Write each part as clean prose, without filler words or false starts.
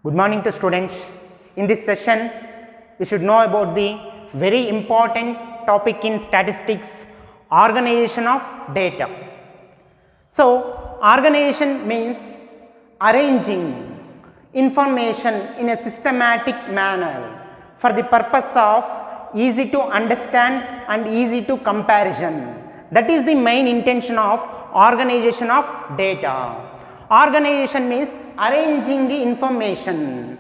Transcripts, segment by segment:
Good morning to students. In this session, we should know about the very important topic in statistics, organization of data. So, organization means arranging information in a systematic manner for the purpose of easy to understand and easy to comparison. That is the main intention of organization of data. Organization means arranging the information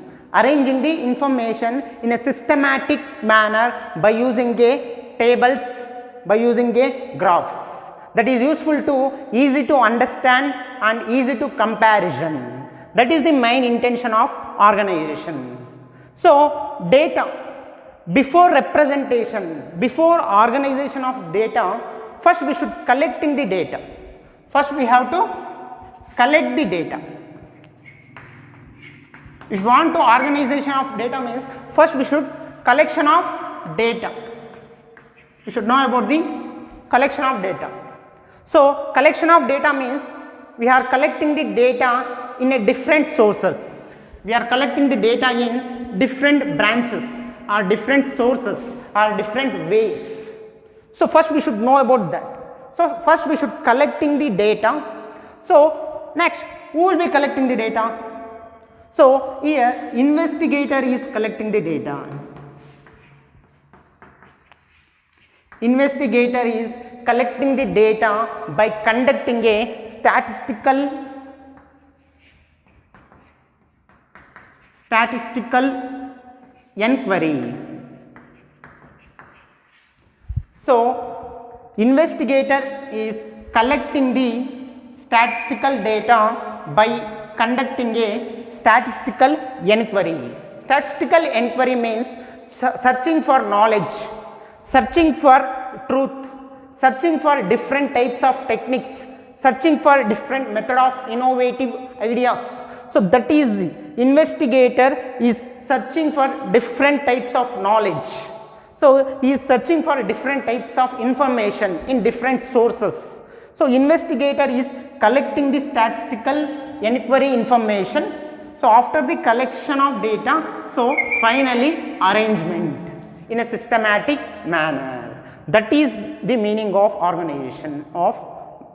in a systematic manner by using a tables, by using a graphs. That is useful to easy to understand and easy to comparison. That is the main intention of organization. So, data, before representation, before organization of data, first we should collecting the data. First we have to collect the data. If you want to organization of data means first we should collection of data. We should know about the collection of data. So, collection of data means we are collecting the data in a different sources. We are collecting the data in different branches or different sources or different ways. So, first we should know about that. So, first we should collecting the data. So, next who will be collecting the data? So, here investigator is collecting the data. Investigator is collecting the data by conducting a statistical inquiry. So, investigator is collecting the statistical data by conducting a statistical inquiry. Statistical inquiry means searching for knowledge, searching for truth, searching for different types of techniques, searching for different method of innovative ideas. So, that is investigator is searching for different types of knowledge. So, he is searching for different types of information in different sources. So, investigator is collecting the statistical inquiry information. So, after the collection of data, so finally arrangement in a systematic manner. That is the meaning of organization of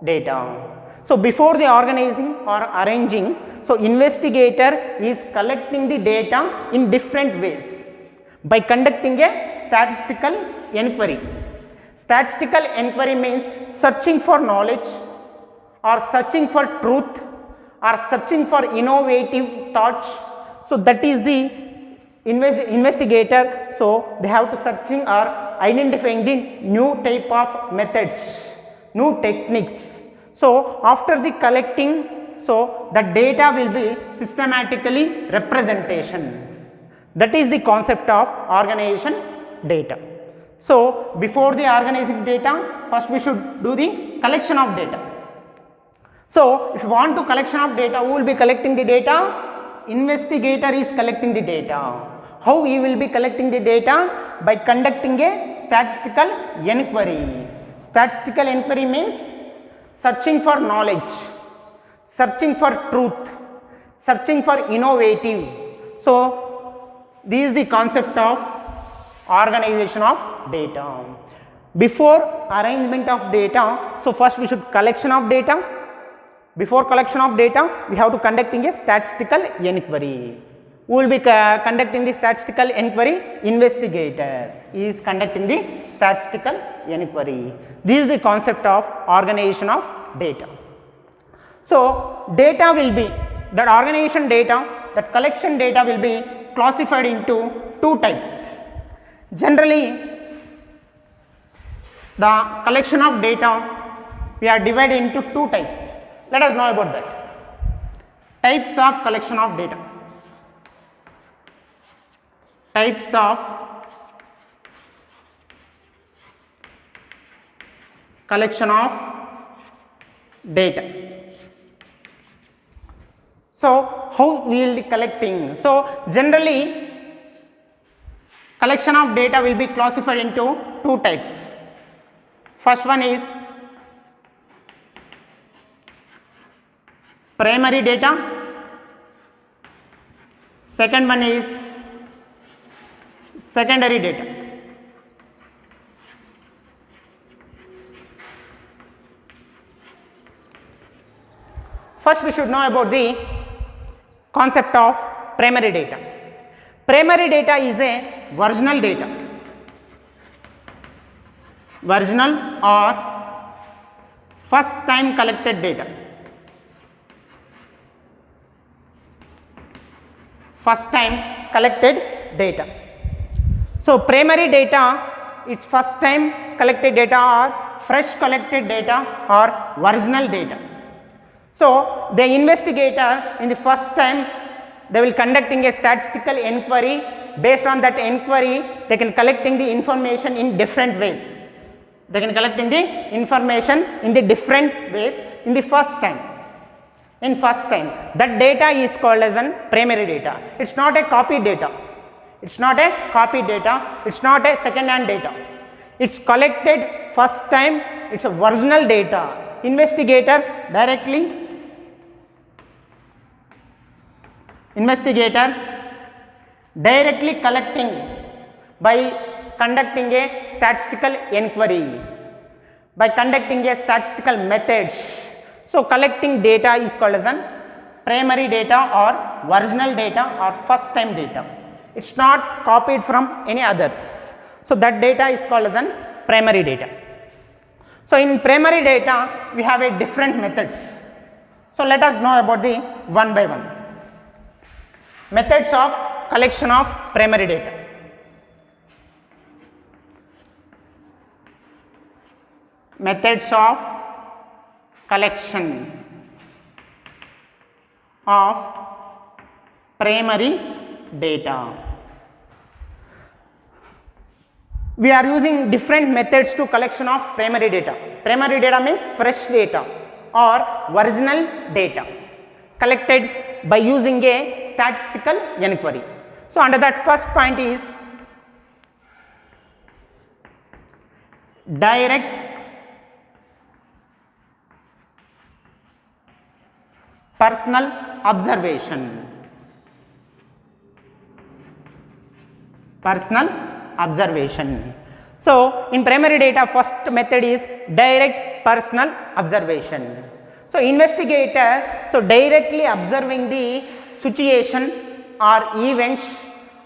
data. So, before the organizing or arranging, so investigator is collecting the data in different ways by conducting a statistical inquiry. Statistical inquiry means searching for knowledge or searching for truth or searching for innovative thoughts. So, that is the investigator. So, they have to searching or identifying the new type of methods, new techniques. So, after the collecting, so the data will be systematically representation. That is the concept of organization data. So, before the organizing data, first we should do the collection of data. So, if you want to collection of data, who will be collecting the data? Investigator is collecting the data. How he will be collecting the data? By conducting a statistical inquiry. Statistical inquiry means searching for knowledge, searching for truth, searching for innovative. So, this is the concept of organization of data. Before arrangement of data, so first we should collection of data. Before collection of data, we have to conducting a statistical inquiry. Who will be conducting the statistical inquiry? Investigator is conducting the statistical inquiry. This is the concept of organization of data. So, data will be, that organization data, that collection data will be classified into two types. Generally, the collection of data we are divided into two types. Let us know about that. Types of collection of data. Types of collection of data. So, how we will be collecting? So, generally collection of data will be classified into two types. First one is primary data, Second one is secondary data. First we should know about the concept of primary data. Primary data is a virginal data, virginal or first time collected data, first time collected data. So primary data, it's first time collected data or fresh collected data or virginal data. So the investigator in the first time they will conducting a statistical inquiry. Based on that inquiry they can collecting the information in different ways. They can collecting the information in the different ways in the first time. In first time that data is called as an primary data. It's not a copy data. It's not a copy data. It's not a second hand data. It's collected first time. It's a virginal data. Investigator directly collecting by conducting a statistical inquiry, by conducting a statistical methods. So collecting data is called as an primary data or virginal data or first time data. It's not copied from any others. So that data is called as an primary data. So in primary data we have a different methods. So let us know about the one by one. Methods of collection of primary data. Methods of collection of primary data. We are using different methods to collection of primary data. Primary data means fresh data or original data collected by using a statistical inquiry. So under that first point is direct personal observation. Personal observation. So in primary data first method is direct personal observation. So investigator directly observing the situation or events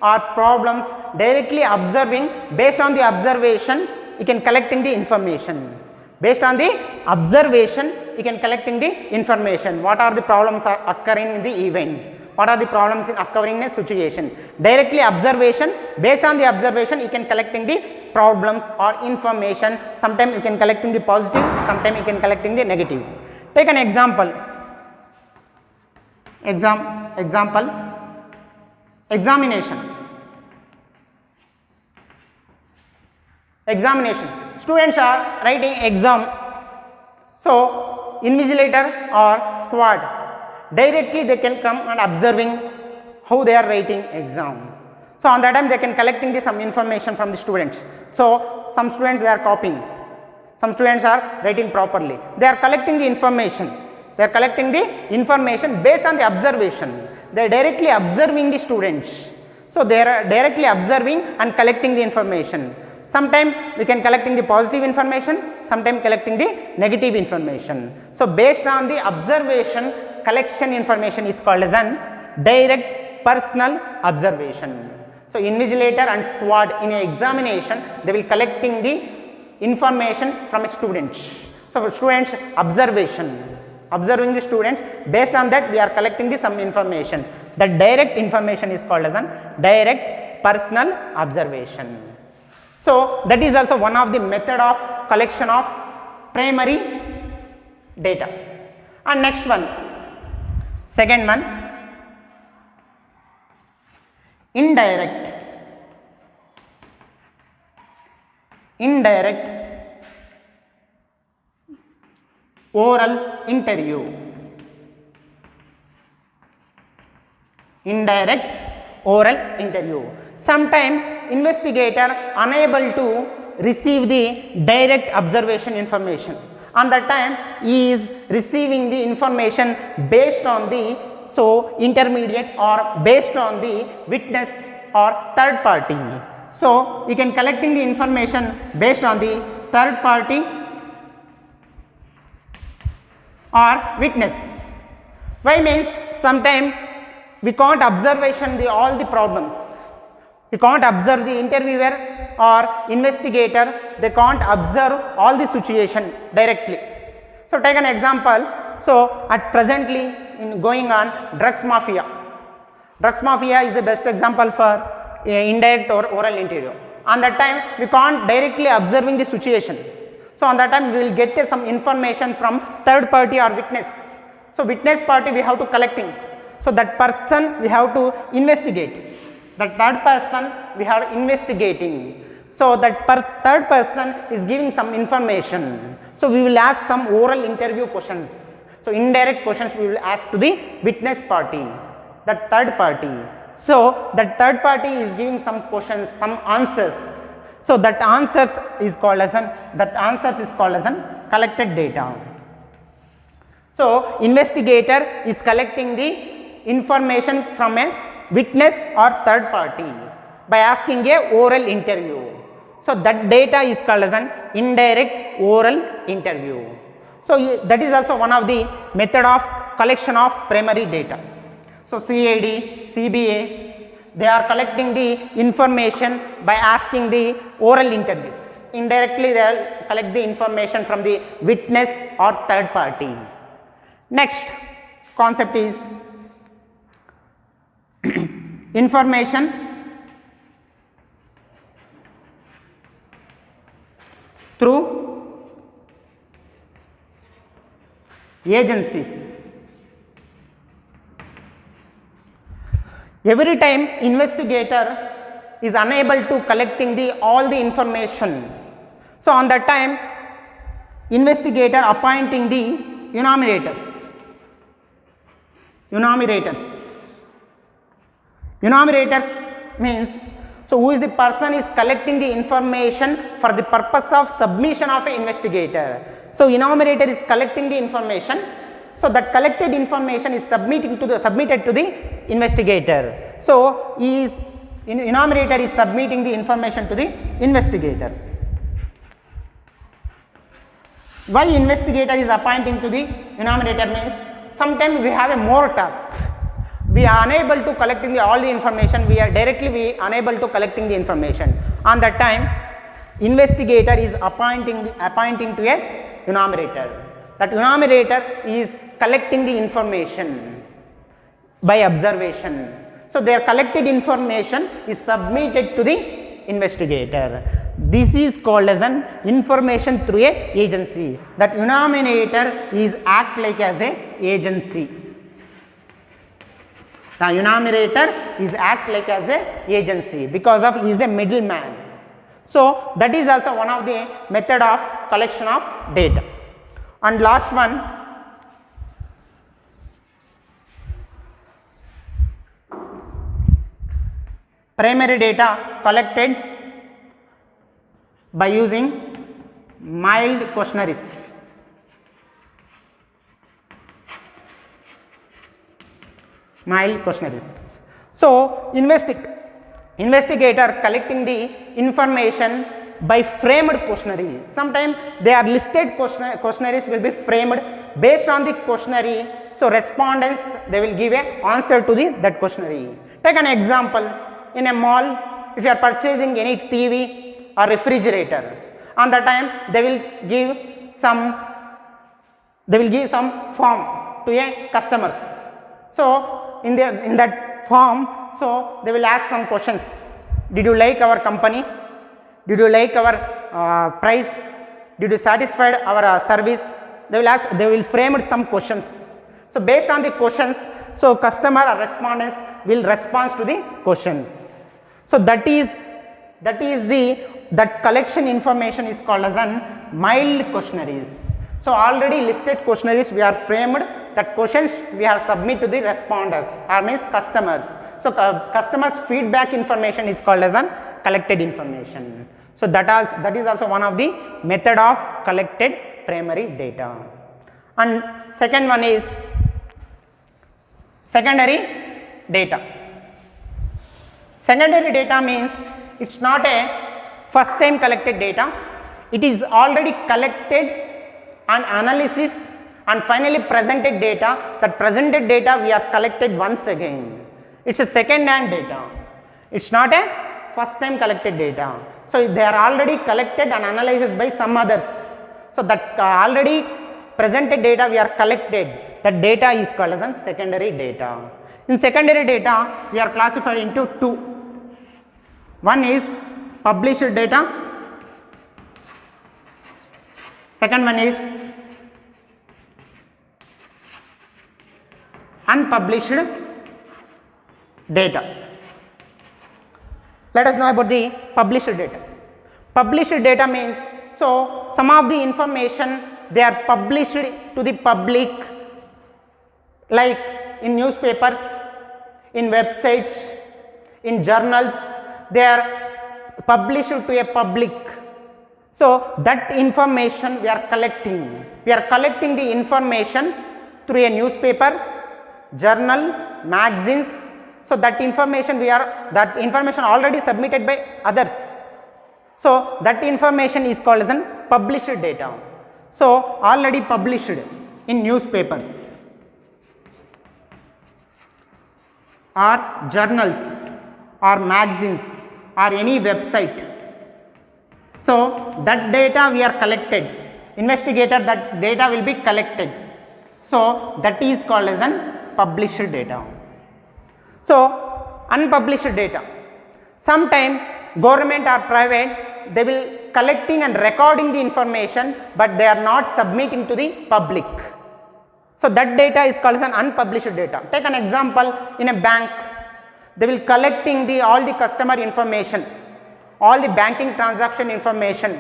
or problems, directly observing, based on the observation you can collecting the information. Based on the observation you can collecting the information. What are the problems are occurring in the event? What are the problems occurring in a situation? Directly observation, based on the observation you can collecting the problems or information. Sometimes you can collecting the positive, sometimes you can collecting the negative. Take an example. Examination. Students are writing exam. So invigilator or squad directly they can come and observing how they are writing exam. So on that time they can collecting some information from the students. So some students they are copying. Some students are writing properly. They are collecting the information. They are collecting the information based on the observation. They are directly observing the students. So they are directly observing and collecting the information. Sometimes we can collecting the positive information, sometimes collecting the negative information. So based on the observation, collection information is called as an direct personal observation. So invigilator and squad in an examination they will collecting the information from students. So for students observing the students, based on that we are collecting the some information. The direct information is called as an direct personal observation. So that is also one of the method of collection of primary data. And next one, second one, indirect oral interview. Indirect oral interview. Sometime investigator unable to receive the direct observation information. On that time he is receiving the information based on the so intermediate or based on the witness or third party. So we can collecting the information based on the third party or witness. Why means sometime we can't observation the all the problems. We can't observe the interviewer or investigator, they can't observe all the situation directly. So take an example. So at presently in going on drugs mafia. Drugs mafia is the best example for indirect or oral interview. On that time we can't directly observing the situation. So on that time we will get some information from third party or witness. So witness party we have to collecting. So that person we have to investigate. That third person we are investigating. So that third person is giving some information. So we will ask some oral interview questions. So indirect questions we will ask to the witness party, that third party. So that third party is giving some questions, some answers. So that answers is called as an collected data. So investigator is collecting the information from a witness or third party by asking a oral interview. So that data is called as an indirect oral interview. So that is also one of the method of collection of primary data. So CID, CBA, they are collecting the information by asking the oral interviews. Indirectly they will collect the information from the witness or third party. Next concept is information through agencies. Every time investigator is unable to collecting the all the information. So on that time investigator appointing the enumerators. Enumerators means, so who is the person is collecting the information for the purpose of submission of an investigator. So enumerator is collecting the information. So that collected information is submitted to the investigator. So enumerator is submitting the information to the investigator. Why investigator is appointing to the enumerator means, sometimes we have a more task. We are unable to collecting all the information, we are unable to collecting the information. On that time investigator is appointing to a enumerator. That enumerator is collecting the information by observation. So their collected information is submitted to the investigator. This is called as an information through a agency. That enumerator is act like as a agency. The enumerator is act like as a agency because of he is a middleman. So that is also one of the method of collection of data. And last one, primary data collected by using mild questionnaires. So investigator collecting the information by framed questionnaire. Sometimes they are listed questionnaires will be framed based on the questionnaire. So respondents they will give a answer to that questionnaire. Take an example. In a mall, if you are purchasing any TV or refrigerator, on the time they will give some form to a customers. So in that form, so they will ask some questions. Did you like our company? Did you like our price? Did you satisfied our service? They will frame some questions. So based on the questions, so customer or respondents will respond to the questions. So that collection information is called as an mild questionnaires. So already listed questionnaires we are framed, that questions we are submit to the responders or means customers. So customers feedback information is called as an collected information. So that is also one of the method of collected primary data. And second one is secondary data. Secondary data means it's not a first time collected data, it is already collected and analysis and finally presented data. That presented data we are collected once again. It's a second hand data, it's not a first time collected data. So they are already collected and analyzed by some others. So that already presented data we are collected, that data is called as secondary data. In secondary data we are classified into two. One is published data, second one is unpublished data. Let us know about the published data. Published data means, so some of the information they are published to the public, like in newspapers, in websites, in journals, they are published to a public. So that information we are collecting. We are collecting the information through a newspaper, journal, magazines. So that information already submitted by others. So that information is called as published data. So already published in newspapers or journals or magazines or any website. So that data we are collected, investigator, that data will be collected. So that is called as published data. So unpublished data, sometime government or private, they will collecting and recording the information, but they are not submitting to the public. So that data is called as unpublished data. Take an example, in a bank, they will collecting all the customer information, all the banking transaction information,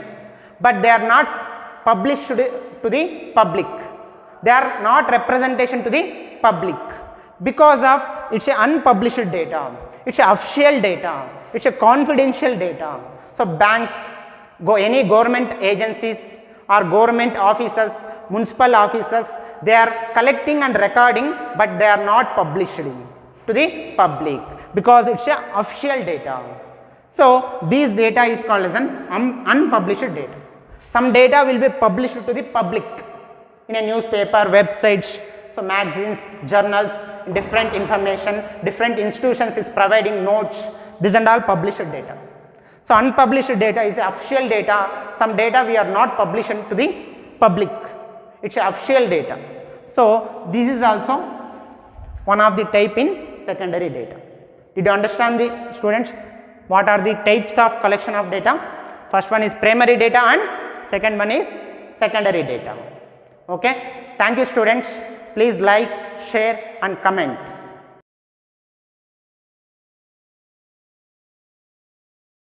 but they are not published to the public. They are not representation to the public, because of it's a unpublished data, it's a official data, it's a confidential data. So banks, any government agencies or government officers, municipal officers, they are collecting and recording, but they are not published to the public because it's a official data. So these data is called as an unpublished data. Some data will be published to the public in a newspaper, websites, so magazines, journals, different information, different institutions is providing notes, this and all published data. So unpublished data is official data, some data we are not publishing to the public, it's official data. So this is also one of the type in secondary data. Did you understand, the students, what are the types of collection of data? First one is primary data and second one is secondary data. Okay, thank you students. Please like, share and comment.